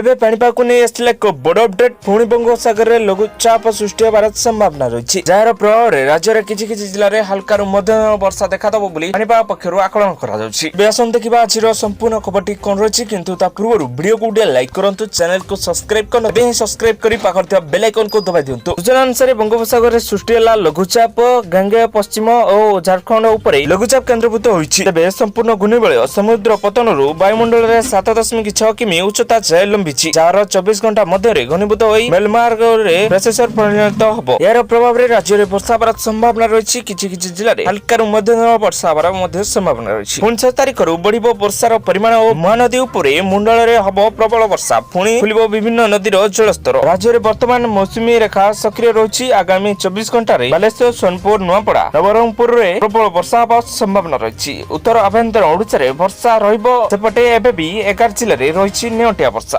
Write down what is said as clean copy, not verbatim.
ଏବେ ପାଣିପାଗକୁ ନେଇ ଆସିଥିଲା ଏକ ବଡ଼ ଅପଡେଟ୍। ପୁଣି ବଙ୍ଗୋପସାଗରରେ ଲଘୁଚାପ ସୃଷ୍ଟି ହେବାର ସମ୍ଭାବନା ରହିଛି, ଯାହାର ପ୍ରଭାବରେ ରାଜ୍ୟର କିଛି କିଛି ଜିଲ୍ଲାରେ ହାଲକାରୁ ମଧ୍ୟମ ବର୍ଷା ଦେଖାଦେବ ବୋଲି ପାଣିପାଗ ପକ୍ଷରୁ ଆକଳନ କରାଯାଉଛି। ଆସନ୍ତୁ ଦେଖିବା ଆଜିର ସମ୍ପୂର୍ଣ୍ଣ ଖବରଟି କଣ ରହିଛି, କିନ୍ତୁ ତା ପୂର୍ବରୁ ଭିଡିଓକୁ ଟିକେ ଲାଇକ୍ କରନ୍ତୁ, ଚ୍ୟାନେଲକୁ ସବସ୍କ୍ରାଇବ କରନ୍ତୁ, ଏବେ ହିଁ ସବସ୍କ୍ରାଇବ କରି ପାଖରେ ଥିବା ବେଲ୍ ଆଇକନକୁ ଦବାଇ ଦିଅନ୍ତୁ। ସୂଚନା ଅନୁସାରେ ବଙ୍ଗୋପସାଗରରେ ସୃଷ୍ଟି ହେଲା ଲଘୁଚାପ। ଗାଙ୍ଗେୟ ପଶ୍ଚିମ ଓ ଝାଡଖଣ୍ଡ ଉପରେ ଲଘୁଚାପ କେନ୍ଦ୍ରୀଭୂତ ହୋଇଛି। ତେବେ ସମ୍ପୂର୍ଣ୍ଣ ଘୂର୍ଣ୍ଣିବଳୟ ସମୁଦ୍ର ପତନରୁ ବାୟୁମଣ୍ଡଳରେ 7.6 କିମି ଉଚ୍ଚତା ଯାଏ ଲମ୍ବିଛି, ଯାହାର 24 ଘଣ୍ଟା ମଧ୍ୟରେ ଘନୀଭୂତ ହୋଇ ମେଲମାର୍ଗରେ ପ୍ରେସର ପରିଣତ ହେବ। ଏହାର ପ୍ରଭାବରେ ରାଜ୍ୟରେ ବର୍ଷା ହେବାର ସମ୍ଭାବନା ରହିଛି। କିଛି କିଛି ଜିଲ୍ଲାରେ ହାଲକାରୁ ମଧ୍ୟମ ବର୍ଷା ହେବାର ମଧ୍ୟ ସମ୍ଭାବନା ରହିଛି। 29 ତାରିଖରୁ ବଢିବ ବର୍ଷାର ପରିମାଣ ଓ ମହାନଦୀ ଉପରେ ମୁଣ୍ଡଳରେ ହେବ ପ୍ରବଳ ବର୍ଷା। ପୁଣି ଖୋଲିବ ବିଭିନ୍ନ ନଦୀର ଜଳସ୍ତର। ରାଜ୍ୟରେ ବର୍ତ୍ତମାନ ମୌସୁମୀ ରେଖା ସକ୍ରିୟ ରହିଛି। ଆଗାମୀ 24 ଘଣ୍ଟାରେ ବାଲେଶ୍ୱର, ସୋନପୁର, ନୂଆପଡା, ନବରଙ୍ଗପୁରରେ ପ୍ରବଳ ବର୍ଷା ହେବାର ସମ୍ଭାବନା ରହିଛି। ଉତ୍ତର ଆଭ୍ୟନ୍ତର ଓଡ଼ିଶାରେ ବର୍ଷା ରହିବ। ସେପଟେ ଏବେ ବି 11 ଜିଲ୍ଲାରେ ରହିଛି ନିଅଣ୍ଟିଆ ବର୍ଷା।